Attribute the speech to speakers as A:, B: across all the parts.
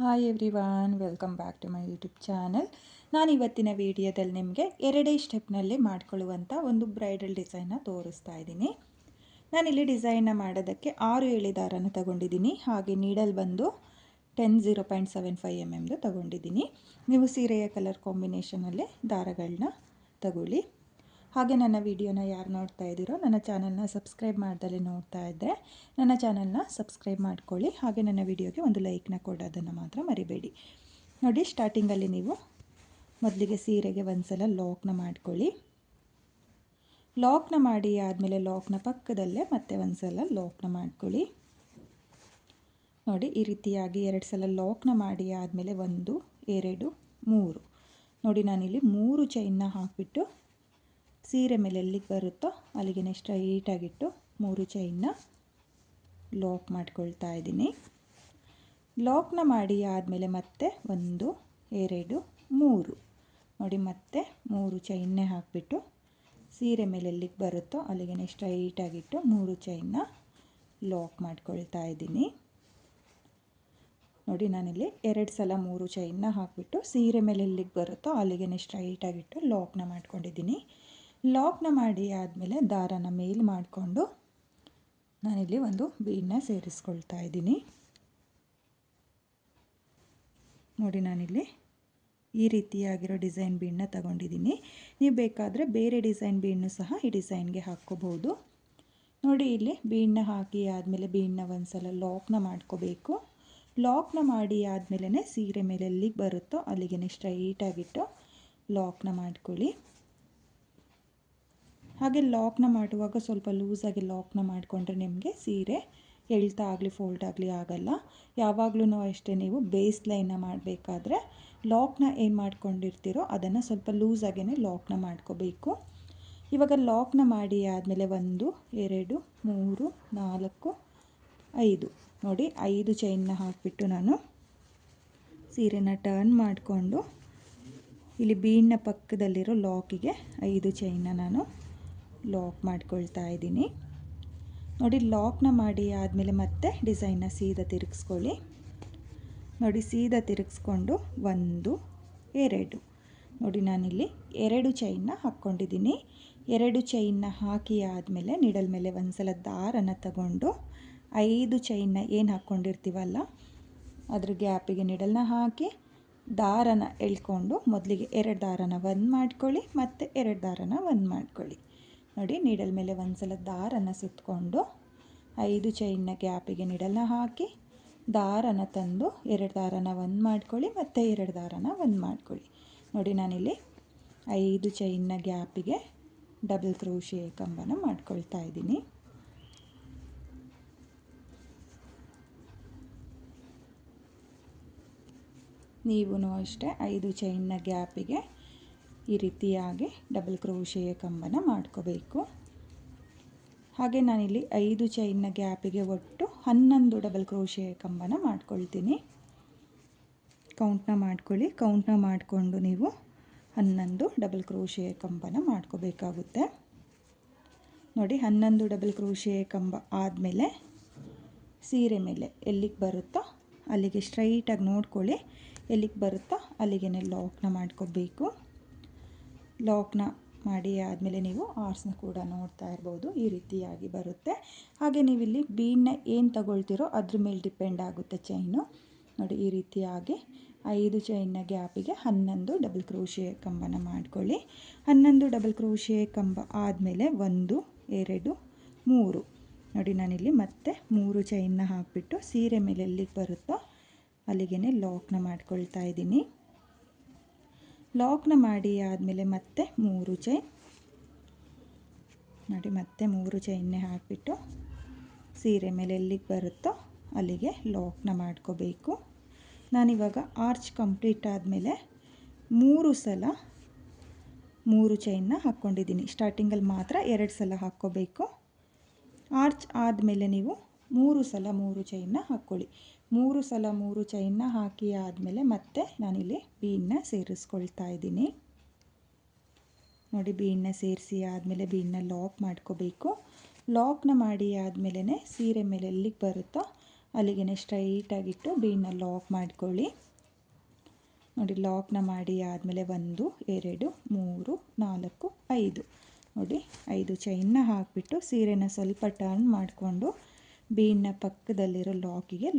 A: Hi everyone, welcome back to my YouTube channel. ನಾನು ಇವತ್ತಿನ ವಿಡಿಯೋದಲ್ಲಿ ನಿಮಗೆ ಎರಡೇ ಸ್ಟೆಪ್ನಲ್ಲಿ ಮಾಡ್ಕೊಳ್ಳುವಂಥ ಒಂದು ಬ್ರೈಡಲ್ ಡಿಸೈನ್ನ ತೋರಿಸ್ತಾ ಇದ್ದೀನಿ. ನಾನಿಲ್ಲಿ ಡಿಸೈನ್ನ ಮಾಡೋದಕ್ಕೆ 6 ಎಳೆ ದಾರನ ತಗೊಂಡಿದ್ದೀನಿ. ಹಾಗೆ ನೀಡಲ್ ಬಂದು 0.75 mm ತಗೊಂಡಿದ್ದೀನಿ. ನೀವು ಸೀರೆಯ ಕಲರ್ ಕಾಂಬಿನೇಷನಲ್ಲಿ ದಾರಗಳನ್ನ ತಗೊಳ್ಳಿ. ಹಾಗೆ ನನ್ನ ವಿಡಿಯೋನ ಯಾರು ನೋಡ್ತಾ ಇದ್ದೀರೋ ನನ್ನ ಚಾನಲ್ನ ಸಬ್ಸ್ಕ್ರೈಬ್ ಮಾಡ್ದಲೇ ನೋಡ್ತಾ ಇದ್ದರೆ ನನ್ನ ಚಾನಲ್ನ ಸಬ್ಸ್ಕ್ರೈಬ್ ಮಾಡ್ಕೊಳ್ಳಿ. ಹಾಗೆ ನನ್ನ ವಿಡಿಯೋಗೆ ಒಂದು ಲೈಕ್ನ ಕೊಡೋದನ್ನು ಮಾತ್ರ ಮರಿಬೇಡಿ. ನೋಡಿ, ಸ್ಟಾರ್ಟಿಂಗಲ್ಲಿ ನೀವು ಮೊದಲಿಗೆ ಸೀರೆಗೆ ಒಂದು ಸಲ ಲಾಕ್ನ ಮಾಡ್ಕೊಳ್ಳಿ. ಲಾಕ್ನ ಮಾಡಿ ಆದಮೇಲೆ ಲಾಕ್ನ ಪಕ್ಕದಲ್ಲೇ ಮತ್ತೆ ಒಂದು ಸಲ ಲಾಕ್ನ ಮಾಡ್ಕೊಳ್ಳಿ. ನೋಡಿ, ಈ ರೀತಿಯಾಗಿ 2 ಸಲ ಲಾಕ್ನ ಮಾಡಿ ಆದಮೇಲೆ 1 2 3 ನೋಡಿ, ನಾನಿಲ್ಲಿ 3 ಚೈನ್ನ ಹಾಕಿಬಿಟ್ಟು ಸೀರೆ ಮೇಲೆ ಎಲ್ಲಿಗೆ ಬರುತ್ತೋ ಅಲ್ಲಿಗೆ ಸ್ಟ್ರೈಟಾಗಿಟ್ಟು 3 ಚೈನ್ನ ಲಾಕ್ ಮಾಡ್ಕೊಳ್ತಾ ಇದ್ದೀನಿ. ಲಾಕ್ನ ಮಾಡಿ ಆದಮೇಲೆ ಮತ್ತೆ 1 2 3 ನೋಡಿ, ಮತ್ತೆ 3 ಚೈನ್ನೇ ಹಾಕಿಬಿಟ್ಟು ಸೀರೆ ಮೇಲೆ ಎಲ್ಲಿಗೆ ಬರುತ್ತೋ ಅಲ್ಲಿಗೆ ಸ್ಟ್ರೈಟಾಗಿಟ್ಟು 3 ಚೈನ್ನ ಲಾಕ್ ಮಾಡ್ಕೊಳ್ತಾ ಇದ್ದೀನಿ. ನೋಡಿ, ನಾನಿಲ್ಲಿ 2 ಸಲ 3 ಚೈನ್ನ ಹಾಕಿಬಿಟ್ಟು ಸೀರೆ ಮೇಲೆ ಎಲ್ಲಿಗೆ ಬರುತ್ತೋ ಅಲ್ಲಿಗೆ ಸ್ಟ್ರೈಟಾಗಿಟ್ಟು ಲಾಕ್ನ ಮಾಡ್ಕೊಂಡಿದ್ದೀನಿ. ಲಾಕ್ನ ಮಾಡಿ ಆದಮೇಲೆ ದಾರನ ಮೇಲ್ ಮಾಡಿಕೊಂಡು ನಾನಿಲ್ಲಿ ಒಂದು ಬೀಡನ್ನ ಸೇರಿಸ್ಕೊಳ್ತಾ ಇದ್ದೀನಿ. ನೋಡಿ, ನಾನಿಲ್ಲಿ ಈ ರೀತಿಯಾಗಿರೋ ಡಿಸೈನ್ ಬೀಡನ್ನ ತಗೊಂಡಿದ್ದೀನಿ. ನೀವು ಬೇಕಾದರೆ ಬೇರೆ ಡಿಸೈನ್ ಬೀಡನ್ನು ಸಹ ಈ ಡಿಸೈನ್ಗೆ ಹಾಕ್ಕೋಬೋದು. ನೋಡಿ, ಇಲ್ಲಿ ಬೀಡನ್ನ ಹಾಕಿ ಆದಮೇಲೆ ಬೀಡನ್ನ ಒಂದು ಸಲ ಲಾಕ್ನ ಮಾಡ್ಕೋಬೇಕು. ಲಾಕ್ನ ಮಾಡಿ ಆದಮೇಲೆ ಸೀರೆ ಮೇಲೆ ಎಲ್ಲಿಗೆ ಬರುತ್ತೋ ಅಲ್ಲಿಗೆ ಸ್ಟ್ರೈಟಾಗಿಟ್ಟು ಲಾಕ್ನ ಮಾಡ್ಕೊಳ್ಳಿ. ಹಾಗೆ ಲಾಕ್ನ ಮಾಡುವಾಗ ಸ್ವಲ್ಪ ಲೂಸಾಗಿ ಲಾಕ್ನ ಮಾಡಿಕೊಂಡ್ರೆ ನಿಮಗೆ ಸೀರೆ ಎಳ್ತಾ ಆಗಲಿ ಫೋಲ್ಡ್ ಆಗಲಿ ಆಗಲ್ಲ. ಯಾವಾಗಲೂ ಅಷ್ಟೇ, ನೀವು ಬೇಸ್ ಲೈನ್ನ ಮಾಡಬೇಕಾದ್ರೆ ಲಾಕ್ನ ಏನು ಮಾಡ್ಕೊಂಡಿರ್ತೀರೋ ಅದನ್ನು ಸ್ವಲ್ಪ ಲೂಸಾಗೇ ಲಾಕ್ನ ಮಾಡ್ಕೋಬೇಕು. ಇವಾಗ ಲಾಕ್ನ ಮಾಡಿ ಆದಮೇಲೆ 1 2 3 4 5 ನೋಡಿ, 5 ಚೈನ್ನ ಹಾಕಿಬಿಟ್ಟು ನಾನು ಸೀರೆನ ಟರ್ನ್ ಮಾಡಿಕೊಂಡು ಇಲ್ಲಿ ಬೀಡ್ನ ಪಕ್ಕದಲ್ಲಿರೋ ಲಾಕಿಗೆ 5 ಚೈನ್ನ ನಾನು ಲಾಕ್ ಮಾಡ್ಕೊಳ್ತಾ ಇದ್ದೀನಿ. ನೋಡಿ, ಲಾಕ್ನ ಮಾಡಿ ಆದಮೇಲೆ ಮತ್ತೆ ಡಿಸೈನ್ನ ಸೀದಾ ತಿರುಗಿಸ್ಕೊಳ್ಳಿ. ನೋಡಿ, ಸೀದಾ ತಿರುಗಿಸ್ಕೊಂಡು 1 2 ನೋಡಿ, ನಾನಿಲ್ಲಿ 2 ಚೈನ್ನ ಹಾಕ್ಕೊಂಡಿದ್ದೀನಿ. 2 ಚೈನ್ನ ಹಾಕಿ ಆದಮೇಲೆ ನೀಡಲ್ ಮೇಲೆ ಒಂದು ಸಲ ದಾರನ ತಗೊಂಡು 5 ಚೈನ್ನ ಏನು ಹಾಕ್ಕೊಂಡಿರ್ತೀವಲ್ಲ ಅದ್ರ ಗ್ಯಾಪಿಗೆ ನೀಡಲ್ನ ಹಾಕಿ ದಾರನ ಎಳ್ಕೊಂಡು ಮೊದಲಿಗೆ 2 ದಾರನ 1 ಮಾಡ್ಕೊಳ್ಳಿ, ಮತ್ತು 2 ದಾರನ 1 ಮಾಡ್ಕೊಳ್ಳಿ. ನೋಡಿ, ನೀಡಲ್ ಮೇಲೆ ಒಂದು ಸಲ ದಾರನ ಸುತ್ತಕೊಂಡು 5 ಚೈನ್ನ ಗ್ಯಾಪಿಗೆ ನೀಡಲ್ನ ಹಾಕಿ ದಾರನ ತಂದು 2 ದಾರನ 1 ಮಾಡ್ಕೊಳ್ಳಿ, ಮತ್ತು 2 ದಾರನ 1 ಮಾಡ್ಕೊಳ್ಳಿ. ನೋಡಿ, ನಾನಿಲ್ಲಿ 5 ಚೈನ್ನ ಗ್ಯಾಪಿಗೆ ಡಬಲ್ ಕ್ರೋಶೆ ಕಂಬನ ಮಾಡ್ಕೊಳ್ತಾ ಇದ್ದೀನಿ. ನೀವು ಅಷ್ಟೇ 5 ಚೈನ್ನ ಗ್ಯಾಪಿಗೆ ಈ ರೀತಿಯಾಗಿ ಡಬಲ್ ಕ್ರೋಶೆಯ ಕಂಬನ ಮಾಡ್ಕೋಬೇಕು. ಹಾಗೆ ನಾನಿಲ್ಲಿ 5 ಚೈನ್ನ ಗ್ಯಾಪಿಗೆ ಒಟ್ಟು 11 ಡಬಲ್ ಕ್ರೋಶೆಯ ಕಂಬನ ಮಾಡ್ಕೊಳ್ತೀನಿ. ಕೌಂಟ್ನ ಮಾಡ್ಕೊಳ್ಳಿ. ಕೌಂಟ್ನ ಮಾಡಿಕೊಂಡು ನೀವು 11 ಡಬಲ್ ಕ್ರೋಶೆಯ ಕಂಬನ ಮಾಡ್ಕೋಬೇಕಾಗುತ್ತೆ. ನೋಡಿ, 11 ಡಬಲ್ ಕ್ರೋಶೆಯ ಕಂಬ ಆದಮೇಲೆ ಸೀರೆ ಮೇಲೆ ಎಲ್ಲಿಗೆ ಬರುತ್ತೋ ಅಲ್ಲಿಗೆ ಸ್ಟ್ರೈಟಾಗಿ ನೋಡ್ಕೊಳ್ಳಿ. ಎಲ್ಲಿಗೆ ಬರುತ್ತೋ ಅಲ್ಲಿಗೆ ಲಾಕ್ನ ಮಾಡ್ಕೋಬೇಕು. ಲಾಕ್ನ ಮಾಡಿ ಆದಮೇಲೆ ನೀವು ಆರ್ಸ್ನ ಕೂಡ ನೋಡ್ತಾ ಇರ್ಬೋದು, ಈ ರೀತಿಯಾಗಿ ಬರುತ್ತೆ. ಹಾಗೆ ನೀವಿಲ್ಲಿ ಬೀಡನ್ನ ಏನು ತಗೊಳ್ತೀರೋ ಅದ್ರ ಮೇಲೆ ಡಿಪೆಂಡ್ ಆಗುತ್ತೆ ಚೈನು. ನೋಡಿ, ಈ ರೀತಿಯಾಗಿ 5 ಚೈನ್ನ ಗ್ಯಾಪಿಗೆ 11 ಡಬಲ್ ಕ್ರೋಶೆ ಕಂಬನ ಮಾಡ್ಕೊಳ್ಳಿ. 11 ಡಬಲ್ ಕ್ರೋಶೆ ಕಂಬ ಆದಮೇಲೆ 1 2 3 ನೋಡಿ, ನಾನಿಲ್ಲಿ ಮತ್ತೆ 3 ಚೈನ್ನ ಹಾಕಿಬಿಟ್ಟು ಸೀರೆ ಮೇಲೆ ಎಲ್ಲಿಗೆ ಬರುತ್ತೋ ಅಲ್ಲಿಗೆ ಲಾಕ್ನ ಮಾಡ್ಕೊಳ್ತಾ ಇದ್ದೀನಿ. ಲಾಕ್ನ ಮಾಡಿ ಆದಮೇಲೆ ಮತ್ತೆ 3 ಚೈನ್ ನೋಡಿ, ಮತ್ತೆ 3 ಚೈನ್ನೇ ಹಾಕಿಬಿಟ್ಟು ಸೀರೆ ಮೇಲೆ ಎಲ್ಲಿಗೆ ಬರುತ್ತೋ ಅಲ್ಲಿಗೆ ಲಾಕ್ನ ಮಾಡ್ಕೋಬೇಕು. ನಾನಿವಾಗ ಆರ್ಚ್ ಕಂಪ್ಲೀಟ್ ಆದಮೇಲೆ 3 ಸಲ 3 ಚೈನ್ನ ಹಾಕ್ಕೊಂಡಿದ್ದೀನಿ. ಸ್ಟಾರ್ಟಿಂಗಲ್ಲಿ ಮಾತ್ರ 2 ಸಲ ಹಾಕ್ಕೋಬೇಕು. ಆರ್ಚ್ ಆದಮೇಲೆ ನೀವು 3 ಸಲ 3 ಚೈನ್ನ ಹಾಕ್ಕೊಳ್ಳಿ. 3 ಸಲ 3 ಚೈನ್ನ ಹಾಕಿ ಆದಮೇಲೆ ಮತ್ತೆ ನಾನಿಲ್ಲಿ ಬೀಡನ್ನ ಸೇರಿಸ್ಕೊಳ್ತಾ ಇದ್ದೀನಿ. ನೋಡಿ, ಬೀಡನ್ನ ಸೇರಿಸಿ ಆದಮೇಲೆ ಬೀಡನ್ನ ಲಾಕ್ ಮಾಡ್ಕೋಬೇಕು. ಲಾಕ್ನ ಮಾಡಿ ಆದಮೇಲೆ ಸೀರೆ ಮೇಲೆ ಎಲ್ಲಿಗೆ ಬರುತ್ತೋ ಅಲ್ಲಿಗೆ ಸ್ಟ್ರೈಟಾಗಿಟ್ಟು ಬೀಡನ್ನ ಲಾಕ್ ಮಾಡ್ಕೊಳ್ಳಿ. ನೋಡಿ ಲಾಕ್ನ ಮಾಡಿ ಆದಮೇಲೆ 1 2 3 4 5 ನೋಡಿ 5 ಚೈನ್ನ ಹಾಕಿಬಿಟ್ಟು ಸೀರೆನ ಸ್ವಲ್ಪ ಟರ್ನ್ ಮಾಡಿಕೊಂಡು ಬೀಡನ್ನ ಪಕ್ಕದಲ್ಲಿರೋ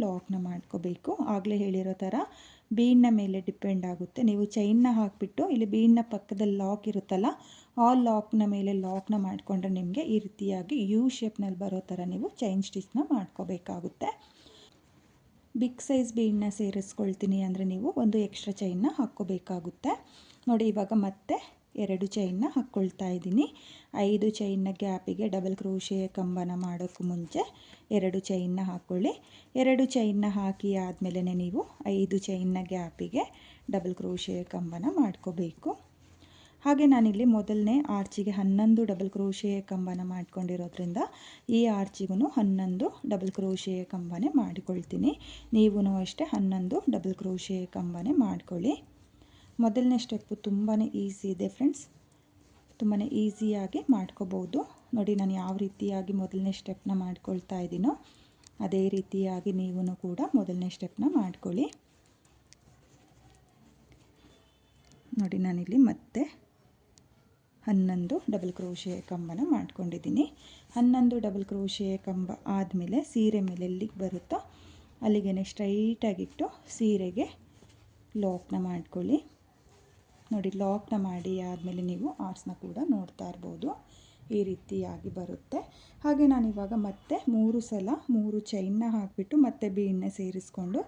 A: ಲಾಕ್ನ ಮಾಡ್ಕೋಬೇಕು. ಆಗಲೇ ಹೇಳಿರೋ ಥರ ಬೀಡನ್ನ ಮೇಲೆ ಡಿಪೆಂಡ್ ಆಗುತ್ತೆ. ನೀವು ಚೈನ್ನ ಹಾಕಿಬಿಟ್ಟು ಇಲ್ಲಿ ಬೀಡನ್ನ ಪಕ್ಕದಲ್ಲಿ ಲಾಕ್ ಇರುತ್ತಲ್ಲ, ಆ ಲಾಕ್ನ ಮೇಲೆ ಲಾಕ್ನ ಮಾಡಿಕೊಂಡ್ರೆ ನಿಮಗೆ ಈ ರೀತಿಯಾಗಿ ಯು ಶೇಪ್ನಲ್ಲಿ ಬರೋ ಥರ ನೀವು ಚೈನ್ ಸ್ಟಿಚ್ನ ಮಾಡ್ಕೋಬೇಕಾಗುತ್ತೆ. ಬಿಗ್ ಸೈಜ್ ಬೀಡನ್ನ ಸೇರಿಸ್ಕೊಳ್ತೀನಿ ಅಂದರೆ ನೀವು ಒಂದು ಎಕ್ಸ್ಟ್ರಾ ಚೈನ್ನ ಹಾಕ್ಕೋಬೇಕಾಗುತ್ತೆ. ನೋಡಿ ಇವಾಗ ಮತ್ತೆ 2 ಚೈನ್ನ ಹಾಕ್ಕೊಳ್ತಾ ಇದ್ದೀನಿ. 5 ಚೈನ್ನ ಗ್ಯಾಪಿಗೆ ಡಬಲ್ ಕ್ರೋಶೆ ಕಂಬನ ಮಾಡೋಕ್ಕೂ ಮುಂಚೆ 2 ಚೈನ್ನ ಹಾಕ್ಕೊಳ್ಳಿ. 2 ಚೈನ್ನ ಹಾಕಿ ಆದಮೇಲೆ ನೀವು 5 ಚೈನ್ನ ಗ್ಯಾಪಿಗೆ ಡಬಲ್ ಕ್ರೋಶೆ ಕಂಬನ ಮಾಡ್ಕೋಬೇಕು. ಹಾಗೆ ನಾನಿಲ್ಲಿ ಮೊದಲನೇ ಆರ್ಚಿಗೆ 11 ಡಬಲ್ ಕ್ರೋಶೆ ಕಂಬನ ಮಾಡ್ಕೊಂಡಿರೋದ್ರಿಂದ ಈ ಆರ್ಚಿಗೂ 11 ಡಬಲ್ ಕ್ರೋಶೆ ಕಂಬನೇ ಮಾಡಿಕೊಳ್ತೀನಿ. ನೀವೂ ಅಷ್ಟೇ 11 ಡಬಲ್ ಕ್ರೋಶೆ ಕಂಬನೇ ಮಾಡ್ಕೊಳ್ಳಿ. ಮೊದಲನೇ ಸ್ಟೆಪ್ಪು ತುಂಬಾ ಈಸಿ ಇದೆ ಫ್ರೆಂಡ್ಸ್, ತುಂಬಾ ಈಸಿಯಾಗಿ ಮಾಡ್ಕೋಬೋದು. ನೋಡಿ ನಾನು ಯಾವ ರೀತಿಯಾಗಿ ಮೊದಲನೇ ಸ್ಟೆಪ್ನ ಮಾಡ್ಕೊಳ್ತಾ ಇದ್ದೀನೋ ಅದೇ ರೀತಿಯಾಗಿ ನೀವು ಕೂಡ ಮೊದಲನೇ ಸ್ಟೆಪ್ನ ಮಾಡ್ಕೊಳ್ಳಿ. ನೋಡಿ ನಾನಿಲ್ಲಿ ಮತ್ತೆ 11 ಡಬಲ್ ಕ್ರೋಶೆ ಕಂಬನ ಮಾಡ್ಕೊಂಡಿದ್ದೀನಿ. 11 ಡಬಲ್ ಕ್ರೋಶೆ ಕಂಬ ಆದಮೇಲೆ ಸೀರೆ ಮೇಲೆ ಎಲ್ಲಿಗೆ ಬರುತ್ತೋ ಅಲ್ಲಿಗೆ ಸ್ಟ್ರೈಟಾಗಿಟ್ಟು ಸೀರೆಗೆ ಲಾಕ್ನ ಮಾಡ್ಕೊಳ್ಳಿ. ನೋಡಿ ಲಾಕ್ನ ಮಾಡಿ ಆದಮೇಲೆ ನೀವು ಆರ್ಟ್ಸ್ನ ಕೂಡ ನೋಡ್ತಾ ಇರ್ಬೋದು, ಈ ರೀತಿಯಾಗಿ ಬರುತ್ತೆ. ಹಾಗೆ ನಾನಿವಾಗ ಮತ್ತೆ 3 ಸಲ 3 ಚೈನ್ನ ಹಾಕಿಬಿಟ್ಟು ಮತ್ತೆ ಬೀಡನ್ನ ಸೇರಿಸ್ಕೊಂಡು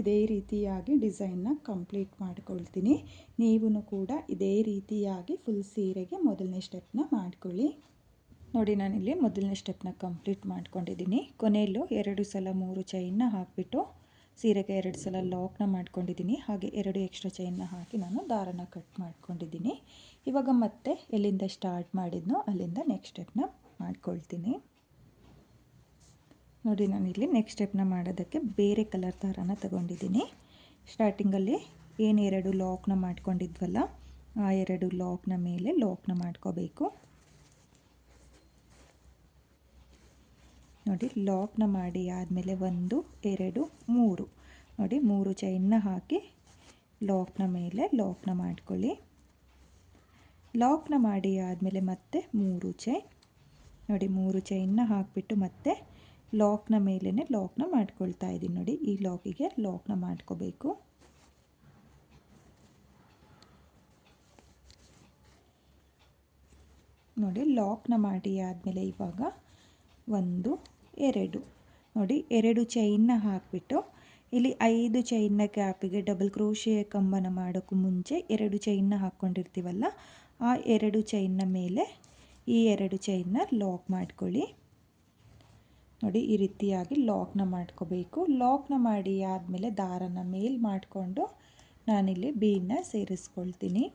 A: ಇದೇ ರೀತಿಯಾಗಿ ಡಿಸೈನ್ನ ಕಂಪ್ಲೀಟ್ ಮಾಡ್ಕೊಳ್ತೀನಿ. ನೀವು ಕೂಡ ಇದೇ ರೀತಿಯಾಗಿ ಫುಲ್ ಸೀರೆಗೆ ಮೊದಲನೇ ಸ್ಟೆಪ್ನ ಮಾಡ್ಕೊಳ್ಳಿ. ನೋಡಿ ನಾನಿಲ್ಲಿ ಮೊದಲನೇ ಸ್ಟೆಪ್ನ ಕಂಪ್ಲೀಟ್ ಮಾಡ್ಕೊಂಡಿದ್ದೀನಿ. ಕೊನೆಯಲ್ಲೂ 2 ಸಲ 3 ಚೈನ್ನ ಹಾಕಿಬಿಟ್ಟು ಸೀರೆಗೆ 2 ಸಲ ಲಾಕ್ನ ಮಾಡ್ಕೊಂಡಿದ್ದೀನಿ. ಹಾಗೆ 2 ಎಕ್ಸ್ಟ್ರಾ ಚೈನ್ನ ಹಾಕಿ ನಾನು ದಾರನ ಕಟ್ ಮಾಡ್ಕೊಂಡಿದ್ದೀನಿ. ಇವಾಗ ಮತ್ತೆ ಎಲ್ಲಿಂದ ಸ್ಟಾರ್ಟ್ ಮಾಡಿದ್ನೋ ಅಲ್ಲಿಂದ ನೆಕ್ಸ್ಟ್ ಸ್ಟೆಪ್ನ ಮಾಡ್ಕೊಳ್ತೀನಿ. ನೋಡಿ ನಾನಿಲ್ಲಿ ನೆಕ್ಸ್ಟ್ ಸ್ಟೆಪ್ನ ಮಾಡೋದಕ್ಕೆ ಬೇರೆ ಕಲರ್ ದಾರನ ತಗೊಂಡಿದ್ದೀನಿ. ಸ್ಟಾರ್ಟಿಂಗಲ್ಲಿ ಏನು 2 ಲಾಕ್ನ ಮಾಡ್ಕೊಂಡಿದ್ವಲ್ಲ ಆ 2 ಲಾಕ್ನ ಮೇಲೆ ಲಾಕ್ನ ಮಾಡ್ಕೋಬೇಕು. ನೋಡಿ ಲಾಕ್ನ ಮಾಡಿ ಆದಮೇಲೆ 1 2 3 ನೋಡಿ 3 ಚೈನ್ನ ಹಾಕಿ ಲಾಕ್ನ ಮೇಲೆ ಲಾಕ್ನ ಮಾಡ್ಕೊಳ್ಳಿ. ಲಾಕ್ನ ಮಾಡಿ ಆದಮೇಲೆ ಮತ್ತೆ 3 ಚೈನ್ ನೋಡಿ 3 ಚೈನ್ನ ಹಾಕಿಬಿಟ್ಟು ಮತ್ತೆ ಲಾಕ್ನ ಮೇಲೇ ಲಾಕ್ನ ಮಾಡ್ಕೊಳ್ತಾ ಇದ್ದೀನಿ. ನೋಡಿ ಈ ಲಾಕಿಗೆ ಲಾಕ್ನ ಮಾಡ್ಕೋಬೇಕು. ನೋಡಿ ಲಾಕ್ನ ಮಾಡಿ ಆದಮೇಲೆ ಇವಾಗ 1 2 ನೋಡಿ 2 ಚೈನ್ನ ಹಾಕಿಬಿಟ್ಟು ಇಲ್ಲಿ 5 ಚೈನ್ನ ಗ್ಯಾಪಿಗೆ ಡಬಲ್ ಕ್ರೋಶೆ ಕಂಬನ ಮಾಡೋಕ್ಕೂ ಮುಂಚೆ 2 ಚೈನ್ನ ಹಾಕ್ಕೊಂಡಿರ್ತೀವಲ್ಲ ಆ 2 ಚೈನ್ನ ಮೇಲೆ ಈ 2 ಚೈನ್ನ ಲಾಕ್ ಮಾಡ್ಕೊಳ್ಳಿ. ನೋಡಿ ಈ ರೀತಿಯಾಗಿ ಲಾಕ್ನ ಮಾಡ್ಕೋಬೇಕು. ಲಾಕ್ನ ಮಾಡಿ ಆದಮೇಲೆ ದಾರನ ಮೇಲ್ ಮಾಡಿಕೊಂಡು ನಾನಿಲ್ಲಿ ಬೀಡನ್ನ ಸೇರಿಸ್ಕೊಳ್ತೀನಿ.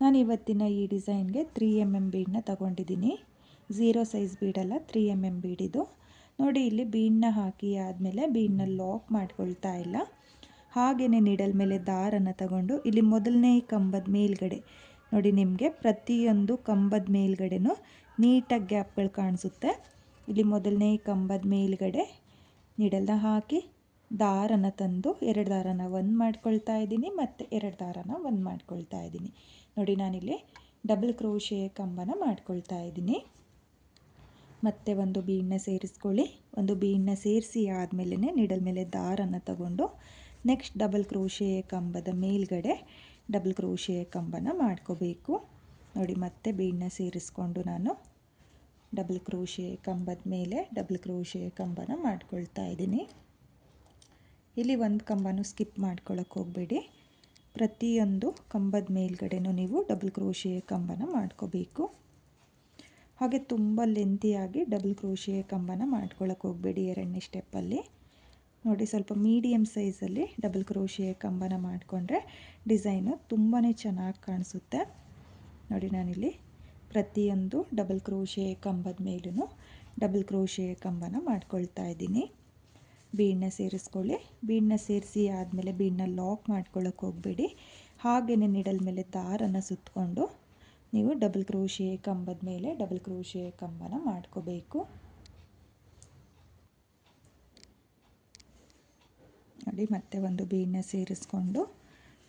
A: ನಾನು ಇವತ್ತಿನ ಈ ಡಿಸೈನ್ಗೆ 3 mm ಬೀಡನ್ನ ತಗೊಂಡಿದ್ದೀನಿ. 0 ಸೈಜ್ ಬೀಡಲ್ಲ, 3 mm ಬೀಡಿದು. ನೋಡಿ ಇಲ್ಲಿ ಬೀಡನ್ನ ಹಾಕಿ ಆದಮೇಲೆ ಬೀಡನ್ನ ಲಾಕ್ ಮಾಡ್ಕೊಳ್ತಾ ಇಲ್ಲ, ಹಾಗೆಯೇ ನೀಡಲ್ ಮೇಲೆ ದಾರನ ತಗೊಂಡು ಇಲ್ಲಿ ಮೊದಲನೇ ಕಂಬದ ಮೇಲ್ಗಡೆ ನೋಡಿ ನಿಮಗೆ ಪ್ರತಿಯೊಂದು ಕಂಬದ ಮೇಲ್ಗಡೆನೂ ನೀಟಾಗಿ ಗ್ಯಾಪ್ಗಳು ಕಾಣಿಸುತ್ತೆ. ಇಲ್ಲಿ ಮೊದಲನೇ ಕಂಬದ ಮೇಲ್ಗಡೆ ನೀಡಲ್ನ ಹಾಕಿ ದಾರನ ತಂದು 2 ದಾರನ 1 ಮಾಡ್ಕೊಳ್ತಾ ಇದ್ದೀನಿ, ಮತ್ತು 2 ದಾರನ 1 ಮಾಡ್ಕೊಳ್ತಾ ಇದ್ದೀನಿ. ನೋಡಿ ನಾನಿಲ್ಲಿ ಡಬಲ್ ಕ್ರೋಶೆ ಕಂಬನ ಮಾಡ್ಕೊಳ್ತಾ ಇದ್ದೀನಿ. ಮತ್ತೆ ಒಂದು ಬೀಡನ್ನ ಸೇರಿಸ್ಕೊಳ್ಳಿ. ಒಂದು ಬೀಡನ್ನ ಸೇರಿಸಿ ಆದಮೇಲೆ ನೀಡಲ್ ಮೇಲೆ ದಾರನ ತಗೊಂಡು ನೆಕ್ಸ್ಟ್ ಡಬಲ್ ಕ್ರೋಶೆ ಕಂಬದ ಮೇಲ್ಗಡೆ ಡಬಲ್ ಕ್ರೋಶೆ ಕಂಬನ ಮಾಡ್ಕೋಬೇಕು. ನೋಡಿ ಮತ್ತೆ ಬೀಡನ್ನ ಸೇರಿಸ್ಕೊಂಡು ನಾನು ಡಬಲ್ ಕ್ರೋಶೆ ಕಂಬದ ಮೇಲೆ ಡಬಲ್ ಕ್ರೋಶೆ ಕಂಬನ ಮಾಡ್ಕೊಳ್ತಾ ಇದ್ದೀನಿ. ಇಲ್ಲಿ ಒಂದು ಕಂಬನೂ ಸ್ಕಿಪ್ ಮಾಡ್ಕೊಳ್ಳೋಕೆ ಹೋಗಬೇಡಿ. ಪ್ರತಿಯೊಂದು ಕಂಬದ ಮೇಲ್ಗಡೆನೂ ನೀವು ಡಬಲ್ ಕ್ರೋಶೆ ಕಂಬನ ಮಾಡ್ಕೋಬೇಕು. ಹಾಗೆ ತುಂಬ ಲೆಂತಿಯಾಗಿ ಡಬಲ್ ಕ್ರೋಶೆ ಕಂಬನ ಮಾಡ್ಕೊಳ್ಳೋಕೆ ಹೋಗಬೇಡಿ. 2ನೇ ಸ್ಟೆಪ್ಪಲ್ಲಿ ನೋಡಿ ಸ್ವಲ್ಪ ಮೀಡಿಯಮ್ ಸೈಜಲ್ಲಿ ಡಬಲ್ ಕ್ರೋಶೆ ಕಂಬನ ಮಾಡಿಕೊಂಡ್ರೆ ಡಿಸೈನು ತುಂಬಾ ಚೆನ್ನಾಗಿ ಕಾಣಿಸುತ್ತೆ. ನೋಡಿ ನಾನಿಲ್ಲಿ ಪ್ರತಿಯೊಂದು ಡಬಲ್ ಕ್ರೋಶೆ ಕಂಬದ ಮೇಲೂ ಡಬಲ್ ಕ್ರೋಶೆ ಕಂಬನ ಮಾಡ್ಕೊಳ್ತಾ ಇದ್ದೀನಿ. ಬೀಡನ್ನ ಸೇರಿಸ್ಕೊಳ್ಳಿ. ಬೀಡನ್ನ ಸೇರಿಸಿ ಆದಮೇಲೆ ಬೀಡನ್ನ ಲಾಕ್ ಮಾಡ್ಕೊಳ್ಳೋಕೆ ಹೋಗಬೇಡಿ. ಹಾಗೆಯೇ ನೀಡಲ್ ಮೇಲೆ ದಾರನ ಸುತ್ತಕೊಂಡು ನೀವು ಡಬಲ್ ಕ್ರೋಶೆ ಕಂಬದ ಮೇಲೆ ಡಬಲ್ ಕ್ರೋಶೆ ಕಂಬನ ಮಾಡ್ಕೋಬೇಕು. ನೋಡಿ ಮತ್ತೆ ಒಂದು ಬೀಡನ್ನ ಸೇರಿಸ್ಕೊಂಡು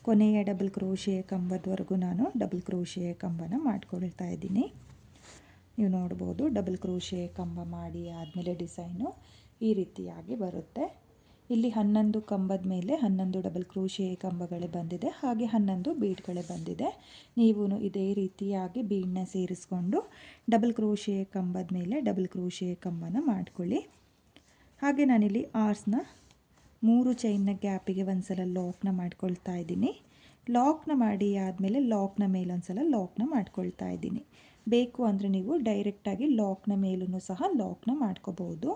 A: ಕೊನೆಯ ಡಬಲ್ ಕ್ರೋಶಿಯ ಕಂಬದವರೆಗೂ ನಾನು ಡಬಲ್ ಕ್ರೋಶಿಯ ಕಂಬನ ಮಾಡ್ಕೊಳ್ತಾ ಇದ್ದೀನಿ. ನೀವು ನೋಡ್ಬೋದು ಡಬಲ್ ಕ್ರೋಶಿಯ ಕಂಬ ಮಾಡಿ ಆದಮೇಲೆ ಡಿಸೈನು ಈ ರೀತಿಯಾಗಿ ಬರುತ್ತೆ. ಇಲ್ಲಿ 11 ಕಂಬದ ಮೇಲೆ 11 ಡಬಲ್ ಕ್ರೋಶಿಯ ಕಂಬಗಳೇ ಬಂದಿದೆ, ಹಾಗೆ 11 ಬೀಡ್ಗಳೇ ಬಂದಿದೆ. ನೀವು ಇದೇ ರೀತಿಯಾಗಿ ಬೀಡನ್ನ ಸೇರಿಸ್ಕೊಂಡು ಡಬಲ್ ಕ್ರೋಶಿಯ ಕಂಬದ ಮೇಲೆ ಡಬಲ್ ಕ್ರೋಶಿಯ ಕಂಬನ ಮಾಡ್ಕೊಳ್ಳಿ. ಹಾಗೆ ನಾನಿಲ್ಲಿ ಆರ್ಸ್ನ 3 ಚೈನ್ನ ಗ್ಯಾಪಿಗೆ ಒಂದು ಸಲ ಲಾಕ್ನ ಮಾಡ್ಕೊಳ್ತಾ ಇದ್ದೀನಿ. ಲಾಕ್ನ ಮಾಡಿ ಆದಮೇಲೆ ಲಾಕ್ನ ಮೇಲೊಂದು ಸಲ ಲಾಕ್ನ ಮಾಡ್ಕೊಳ್ತಾ ಇದ್ದೀನಿ. ಬೇಕು ಅಂದರೆ ನೀವು ಡೈರೆಕ್ಟಾಗಿ ಲಾಕ್ನ ಮೇಲೂ ಸಹ ಲಾಕ್ನ ಮಾಡ್ಕೋಬಹುದು.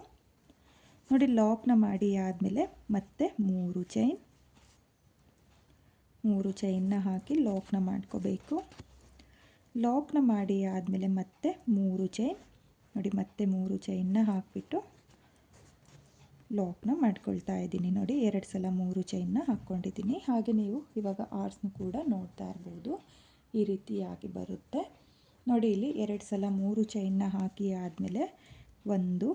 A: ನೋಡಿ ಲಾಕ್ನ ಮಾಡಿ ಆದಮೇಲೆ ಮತ್ತೆ 3 ಚೈನ್ನ ಹಾಕಿ ಲಾಕ್ನ ಮಾಡ್ಕೋಬೇಕು. ಲಾಕ್ನ ಮಾಡಿ ಆದಮೇಲೆ ಮತ್ತೆ 3 ಚೈನ್, ನೋಡಿ ಮತ್ತೆ 3 ಚೈನ್ನ ಹಾಕಿಬಿಟ್ಟು ಲಾಕ್ನ ಮಾಡ್ಕೊಳ್ತಾ ಇದ್ದೀನಿ. ನೋಡಿ 2 ಸಲ 3 ಚೈನ್ನ ಹಾಕ್ಕೊಂಡಿದ್ದೀನಿ. ಹಾಗೆ ನೀವು ಇವಾಗ ಆರ್ಸ್ನ ಕೂಡ ನೋಡ್ತಾ ಇರ್ಬೋದು, ಈ ರೀತಿಯಾಗಿ ಬರುತ್ತೆ. ನೋಡಿ ಇಲ್ಲಿ 2 ಸಲ 3 ಚೈನ್ನ ಹಾಕಿ ಆದಮೇಲೆ 1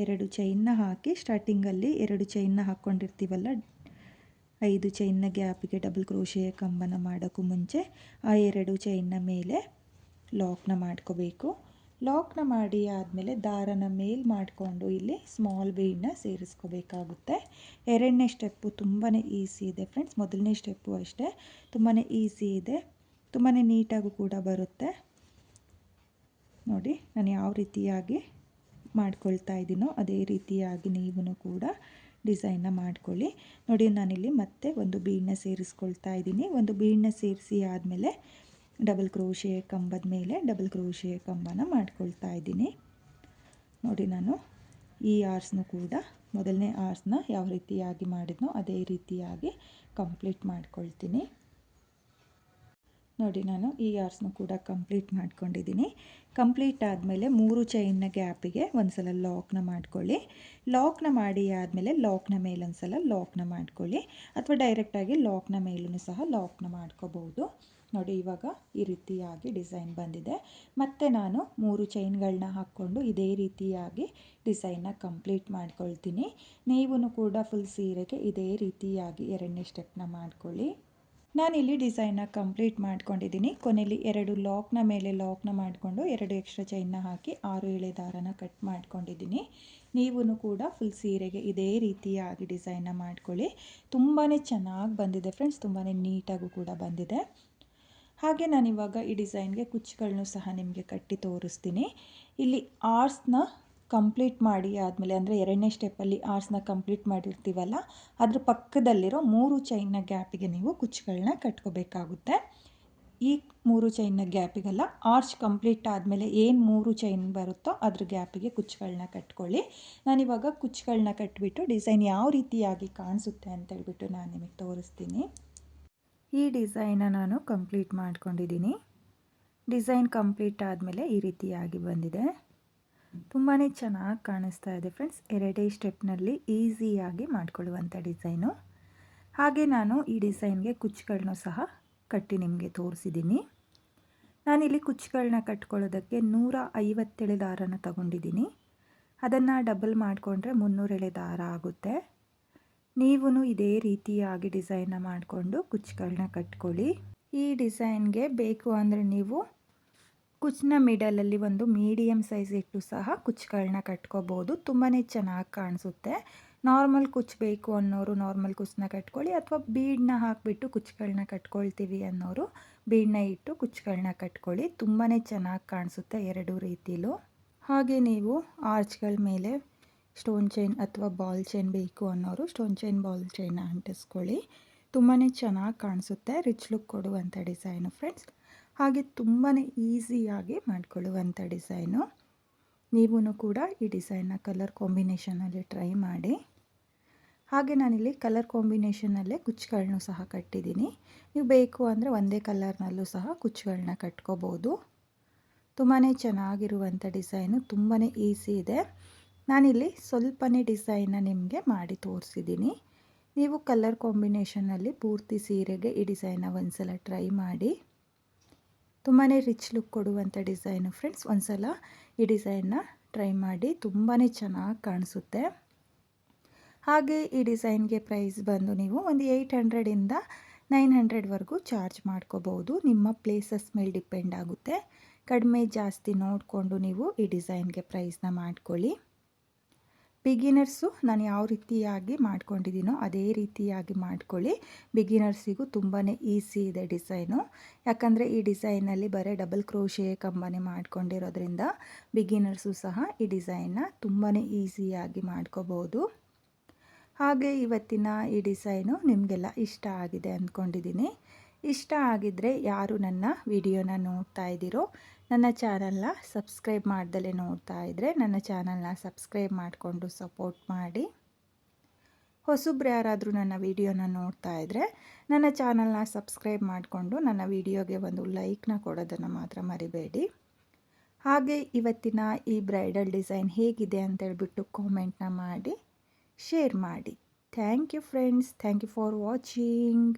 A: 2 ಚೈನ್ನ ಹಾಕಿ ಸ್ಟಾರ್ಟಿಂಗಲ್ಲಿ 2 ಚೈನ್ನ ಹಾಕ್ಕೊಂಡಿರ್ತೀವಲ್ಲ, 5 ಚೈನ್ನ ಗ್ಯಾಪಿಗೆ ಡಬಲ್ ಕ್ರೋಶಿಯ ಕಂಬನ ಮಾಡೋಕ್ಕೂ ಮುಂಚೆ ಆ 2 ಚೈನ್ನ ಮೇಲೆ ಲಾಕ್ನ ಮಾಡ್ಕೋಬೇಕು. ಲಾಕ್ನ ಮಾಡಿ ಆದಮೇಲೆ ದಾರನ ಮೇಲ್ ಮಾಡಿಕೊಂಡು ಇಲ್ಲಿ ಸ್ಮಾಲ್ ಬೀಡನ್ನ ಸೇರಿಸ್ಕೋಬೇಕಾಗುತ್ತೆ. 2ನೇ ಸ್ಟೆಪ್ಪು ತುಂಬಾ ಈಸಿ ಇದೆ ಫ್ರೆಂಡ್ಸ್. ಮೊದಲನೇ ಸ್ಟೆಪ್ಪು ಅಷ್ಟೇ ತುಂಬಾ ಈಸಿ ಇದೆ, ತುಂಬಾ ನೀಟಾಗೂ ಕೂಡ ಬರುತ್ತೆ. ನೋಡಿ ನಾನು ಯಾವ ರೀತಿಯಾಗಿ ಮಾಡ್ಕೊಳ್ತಾ ಇದ್ದೀನೋ ಅದೇ ರೀತಿಯಾಗಿ ನೀವು ಕೂಡ ಡಿಸೈನ್ನ ಮಾಡ್ಕೊಳ್ಳಿ. ನೋಡಿ ನಾನಿಲ್ಲಿ ಮತ್ತೆ ಒಂದು ಬೀಡನ್ನ ಸೇರಿಸ್ಕೊಳ್ತಾ ಇದ್ದೀನಿ. ಒಂದು ಬೀಡನ್ನ ಸೇರಿಸಿ ಆದಮೇಲೆ ಡಬಲ್ ಕ್ರೋಶಿಯ ಕಂಬದ ಮೇಲೆ ಡಬಲ್ ಕ್ರೋಶಿಯ ಕಂಬನ ಮಾಡ್ಕೊಳ್ತಾ ಇದ್ದೀನಿ. ನೋಡಿ ನಾನು ಈ ಆರ್ಸ್ನು ಕೂಡ ಮೊದಲನೇ ಆರ್ಸ್ನ ಯಾವ ರೀತಿಯಾಗಿ ಮಾಡಿದ್ನೋ ಅದೇ ರೀತಿಯಾಗಿ ಕಂಪ್ಲೀಟ್ ಮಾಡ್ಕೊಳ್ತೀನಿ. ನೋಡಿ ನಾನು ಈ ಆರ್ಸ್ನು ಕೂಡ ಕಂಪ್ಲೀಟ್ ಮಾಡ್ಕೊಂಡಿದ್ದೀನಿ. ಕಂಪ್ಲೀಟ್ ಆದಮೇಲೆ 3 ಚೈನ್ನ ಗ್ಯಾಪಿಗೆ ಒಂದು ಸಲ ಲಾಕ್ನ ಮಾಡ್ಕೊಳ್ಳಿ. ಲಾಕ್ನ ಮಾಡಿ ಆದಮೇಲೆ ಲಾಕ್ನ ಮೇಲೊಂದು ಸಲ ಲಾಕ್ನ ಮಾಡ್ಕೊಳ್ಳಿ, ಅಥವಾ ಡೈರೆಕ್ಟಾಗಿ ಲಾಕ್ನ ಮೇಲೂ ಸಹ ಲಾಕ್ನ ಮಾಡ್ಕೋಬಹುದು. ನೋಡಿ ಇವಾಗ ಈ ರೀತಿಯಾಗಿ ಡಿಸೈನ್ ಬಂದಿದೆ. ಮತ್ತು ನಾನು 3 ಚೈನ್ಗಳನ್ನ ಹಾಕ್ಕೊಂಡು ಇದೇ ರೀತಿಯಾಗಿ ಡಿಸೈನ್ನ ಕಂಪ್ಲೀಟ್ ಮಾಡ್ಕೊಳ್ತೀನಿ. ನೀವು ಕೂಡ ಫುಲ್ ಸೀರೆಗೆ ಇದೇ ರೀತಿಯಾಗಿ 2ನೇ ಸ್ಟೆಪ್ನ ಮಾಡ್ಕೊಳ್ಳಿ. ನಾನಿಲ್ಲಿ ಡಿಸೈನ್ನ ಕಂಪ್ಲೀಟ್ ಮಾಡ್ಕೊಂಡಿದ್ದೀನಿ. ಕೊನೆಯಲ್ಲಿ 2 ಲಾಕ್ನ ಮೇಲೆ ಲಾಕ್ನ ಮಾಡಿಕೊಂಡು 2 ಎಕ್ಸ್ಟ್ರಾ ಚೈನ್ನ ಹಾಕಿ 6 ಎಳೆ ದಾರನ ಕಟ್ ಮಾಡ್ಕೊಂಡಿದ್ದೀನಿ. ನೀವು ಕೂಡ ಫುಲ್ ಸೀರೆಗೆ ಇದೇ ರೀತಿಯಾಗಿ ಡಿಸೈನ್ನ ಮಾಡ್ಕೊಳ್ಳಿ. ತುಂಬಾ ಚೆನ್ನಾಗಿ ಬಂದಿದೆ ಫ್ರೆಂಡ್ಸ್, ತುಂಬಾ ನೀಟಾಗೂ ಕೂಡ ಬಂದಿದೆ. ಹಾಗೆ ನಾನಿವಾಗ ಈ ಡಿಸೈನ್ಗೆ ಕುಚ್ಚುಗಳನ್ನು ಸಹ ನಿಮಗೆ ಕಟ್ಟಿ ತೋರಿಸ್ತೀನಿ. ಇಲ್ಲಿ ಆರ್ಸ್ನ ಕಂಪ್ಲೀಟ್ ಮಾಡಿ ಆದಮೇಲೆ ಅಂದರೆ 2ನೇ ಸ್ಟೆಪ್ಪಲ್ಲಿ ಆರ್ಸ್ನ ಕಂಪ್ಲೀಟ್ ಮಾಡಿರ್ತೀವಲ್ಲ, ಅದ್ರ ಪಕ್ಕದಲ್ಲಿರೋ 3 ಚೈನ್ನ ಗ್ಯಾಪಿಗೆ ನೀವು ಕುಚ್ಚುಗಳನ್ನ ಕಟ್ಕೋಬೇಕಾಗುತ್ತೆ. ಈ 3 ಚೈನ್ನ ಗ್ಯಾಪಿಗೆಲ್ಲ ಆರ್ಚ್ ಕಂಪ್ಲೀಟ್ ಆದಮೇಲೆ ಏನು 3 ಚೈನ್ ಬರುತ್ತೋ ಅದ್ರ ಗ್ಯಾಪಿಗೆ ಕುಚ್ಚುಗಳನ್ನ ಕಟ್ಕೊಳ್ಳಿ. ನಾನಿವಾಗ ಕುಚ್ಚುಗಳನ್ನ ಕಟ್ಟಿಬಿಟ್ಟು ಡಿಸೈನ್ ಯಾವ ರೀತಿಯಾಗಿ ಕಾಣಿಸುತ್ತೆ ಅಂತೇಳ್ಬಿಟ್ಟು ನಾನು ನಿಮಗೆ ತೋರಿಸ್ತೀನಿ. ಈ ಡಿಸೈನ್ನ ನಾನು ಕಂಪ್ಲೀಟ್ ಮಾಡ್ಕೊಂಡಿದ್ದೀನಿ. ಡಿಸೈನ್ ಕಂಪ್ಲೀಟ್ ಆದಮೇಲೆ ಈ ರೀತಿಯಾಗಿ ಬಂದಿದೆ. ತುಂಬಾ ಚೆನ್ನಾಗಿ ಕಾಣಿಸ್ತಾ ಇದೆ ಫ್ರೆಂಡ್ಸ್. 2 ಸ್ಟೆಪ್ನಲ್ಲಿ ಈಸಿಯಾಗಿ ಮಾಡ್ಕೊಳ್ಳುವಂಥ ಡಿಸೈನು. ಹಾಗೆ ನಾನು ಈ ಡಿಸೈನ್ಗೆ ಕುಚ್ಚುಗಳನ್ನೂ ಸಹ ಕಟ್ಟಿ ನಿಮಗೆ ತೋರಿಸಿದ್ದೀನಿ. ನಾನಿಲ್ಲಿ ಕುಚ್ಚುಗಳನ್ನ ಕಟ್ಕೊಳ್ಳೋದಕ್ಕೆ 150 ಎಳೆ ದಾರನ ತಗೊಂಡಿದ್ದೀನಿ. ಅದನ್ನು ಡಬಲ್ ಮಾಡಿಕೊಂಡ್ರೆ 300 ಎಳೆ ದಾರ ಆಗುತ್ತೆ. ನೀವು ಇದೇ ರೀತಿಯಾಗಿ ಡಿಸೈನ್ನ ಮಾಡಿಕೊಂಡು ಕುಚ್ಚುಗಳನ್ನ ಕಟ್ಕೊಳ್ಳಿ. ಈ ಡಿಸೈನ್ಗೆ ಬೇಕು ಅಂದರೆ ನೀವು ಕುಚ್ಚನ್ನ ಮಿಡಲಲ್ಲಿ ಒಂದು ಮೀಡಿಯಮ್ ಸೈಜ್ ಇಟ್ಟು ಸಹ ಕುಚ್ಚುಗಳನ್ನ ಕಟ್ಕೋಬೋದು. ತುಂಬಾ ಚೆನ್ನಾಗಿ ಕಾಣಿಸುತ್ತೆ. ನಾರ್ಮಲ್ ಕುಚ್ಚು ಬೇಕು ಅನ್ನೋರು ನಾರ್ಮಲ್ ಕುಚ್ಚನ್ನ ಕಟ್ಕೊಳ್ಳಿ, ಅಥವಾ ಬೀಡನ್ನ ಹಾಕಿಬಿಟ್ಟು ಕುಚ್ಚುಗಳನ್ನ ಕಟ್ಕೊಳ್ತೀವಿ ಅನ್ನೋರು ಬೀಡನ್ನ ಇಟ್ಟು ಕುಚ್ಚುಗಳನ್ನ ಕಟ್ಕೊಳ್ಳಿ. ತುಂಬಾ ಚೆನ್ನಾಗಿ ಕಾಣಿಸುತ್ತೆ 2 ರೀತಿಲೂ. ಹಾಗೆ ನೀವು ಆರ್ಚ್ಗಳ ಮೇಲೆ ಸ್ಟೋನ್ ಚೈನ್ ಅಥವಾ ಬಾಲ್ ಚೈನ್ ಬೇಕು ಅನ್ನೋರು ಸ್ಟೋನ್ ಚೈನ್ ಬಾಲ್ ಚೈನ್ನ ಅಂಟಿಸ್ಕೊಳ್ಳಿ. ತುಂಬಾ ಚೆನ್ನಾಗಿ ಕಾಣಿಸುತ್ತೆ, ರಿಚ್ ಲುಕ್ ಕೊಡುವಂಥ ಡಿಸೈನು ಫ್ರೆಂಡ್ಸ್. ಹಾಗೆ ತುಂಬಾ ಈಸಿಯಾಗಿ ಮಾಡಿಕೊಳ್ಳುವಂಥ ಡಿಸೈನು. ನೀವು ಕೂಡ ಈ ಡಿಸೈನ್ನ ಕಲರ್ ಕಾಂಬಿನೇಷನಲ್ಲಿ ಟ್ರೈ ಮಾಡಿ. ಹಾಗೆ ನಾನಿಲ್ಲಿ ಕಲರ್ ಕಾಂಬಿನೇಷನಲ್ಲೇ ಕುಚ್ಚುಗಳನ್ನೂ ಸಹ ಕಟ್ಟಿದ್ದೀನಿ. ನೀವು ಬೇಕು ಅಂದರೆ ಒಂದೇ ಕಲರ್ನಲ್ಲೂ ಸಹ ಕುಚ್ಚುಗಳನ್ನ ಕಟ್ಕೋಬೋದು. ತುಂಬಾ ಚೆನ್ನಾಗಿರುವಂಥ ಡಿಸೈನು, ತುಂಬಾ ಈಸಿ ಇದೆ. ನಾನಿಲ್ಲಿ ಸ್ವಲ್ಪನೇ ಡಿಸೈನ್ನ ನಿಮಗೆ ಮಾಡಿ ತೋರಿಸಿದ್ದೀನಿ. ನೀವು ಕಲರ್ ಕಾಂಬಿನೇಷನಲ್ಲಿ ಪೂರ್ತಿ ಸೀರೆಗೆ ಈ ಡಿಸೈನ್ನ ಒಂದ್ಸಲ ಟ್ರೈ ಮಾಡಿ. ತುಂಬಾ ರಿಚ್ ಲುಕ್ ಕೊಡುವಂಥ ಡಿಸೈನು ಫ್ರೆಂಡ್ಸ್. ಒಂದ್ಸಲ ಈ ಡಿಸೈನ್ನ ಟ್ರೈ ಮಾಡಿ, ತುಂಬಾ ಚೆನ್ನಾಗಿ ಕಾಣಿಸುತ್ತೆ. ಹಾಗೆ ಈ ಡಿಸೈನ್ಗೆ ಪ್ರೈಸ್ ಬಂದು ನೀವು ಒಂದು 800ಇಂದ 900ವರೆಗೂ ಚಾರ್ಜ್ ಮಾಡ್ಕೋಬೋದು. ನಿಮ್ಮ ಪ್ಲೇಸಸ್ ಮೇಲೆ ಡಿಪೆಂಡ್ ಆಗುತ್ತೆ. ಕಡಿಮೆ ಜಾಸ್ತಿ ನೋಡಿಕೊಂಡು ನೀವು ಈ ಡಿಸೈನ್ಗೆ ಪ್ರೈಸ್ನ ಮಾಡ್ಕೊಳ್ಳಿ. ಬಿಗಿನರ್ಸು ನಾನು ಯಾವ ರೀತಿಯಾಗಿ ಮಾಡ್ಕೊಂಡಿದ್ದೀನೋ ಅದೇ ರೀತಿಯಾಗಿ ಮಾಡ್ಕೊಳ್ಳಿ. ಬಿಗಿನರ್ಸಿಗೂ ತುಂಬಾ ಈಸಿ ಇದೆ ಡಿಸೈನು. ಯಾಕಂದರೆ ಈ ಡಿಸೈನಲ್ಲಿ ಬರೀ ಡಬಲ್ ಕ್ರೋಶೆ ಕಂಬನೇ ಮಾಡ್ಕೊಂಡಿರೋದ್ರಿಂದ ಬಿಗಿನರ್ಸು ಸಹ ಈ ಡಿಸೈನ್ನ ತುಂಬಾ ಈಸಿಯಾಗಿ ಮಾಡ್ಕೋಬೋದು. ಹಾಗೆ ಇವತ್ತಿನ ಈ ಡಿಸೈನು ನಿಮಗೆಲ್ಲ ಇಷ್ಟ ಆಗಿದೆ ಅಂದ್ಕೊಂಡಿದ್ದೀನಿ. ಇಷ್ಟ ಆಗಿದ್ದರೆ ಯಾರು ನನ್ನ ವಿಡಿಯೋನ ನೋಡ್ತಾ ಇದ್ದೀರೋ, ನನ್ನ ಚಾನಲ್ನ ಸಬ್ಸ್ಕ್ರೈಬ್ ಮಾಡ್ದಲೇ ನೋಡ್ತಾ ಇದ್ದರೆ ನನ್ನ ಚಾನಲ್ನ ಸಬ್ಸ್ಕ್ರೈಬ್ ಮಾಡಿಕೊಂಡು ಸಪೋರ್ಟ್ ಮಾಡಿ. ಹೊಸಬ್ರು ಯಾರಾದರೂ ನನ್ನ ವಿಡಿಯೋನ ನೋಡ್ತಾ ಇದ್ದರೆ ನನ್ನ ಚಾನಲ್ನ ಸಬ್ಸ್ಕ್ರೈಬ್ ಮಾಡಿಕೊಂಡು ನನ್ನ ವಿಡಿಯೋಗೆ ಒಂದು ಲೈಕ್ನ ಕೊಡೋದನ್ನು ಮಾತ್ರ ಮರಿಬೇಡಿ. ಹಾಗೆ ಇವತ್ತಿನ ಈ ಬ್ರೈಡಲ್ ಡಿಸೈನ್ ಹೇಗಿದೆ ಅಂತೇಳ್ಬಿಟ್ಟು ಕಾಮೆಂಟ್ನ ಮಾಡಿ ಶೇರ್ ಮಾಡಿ. Thank you friends. Thank you for watching.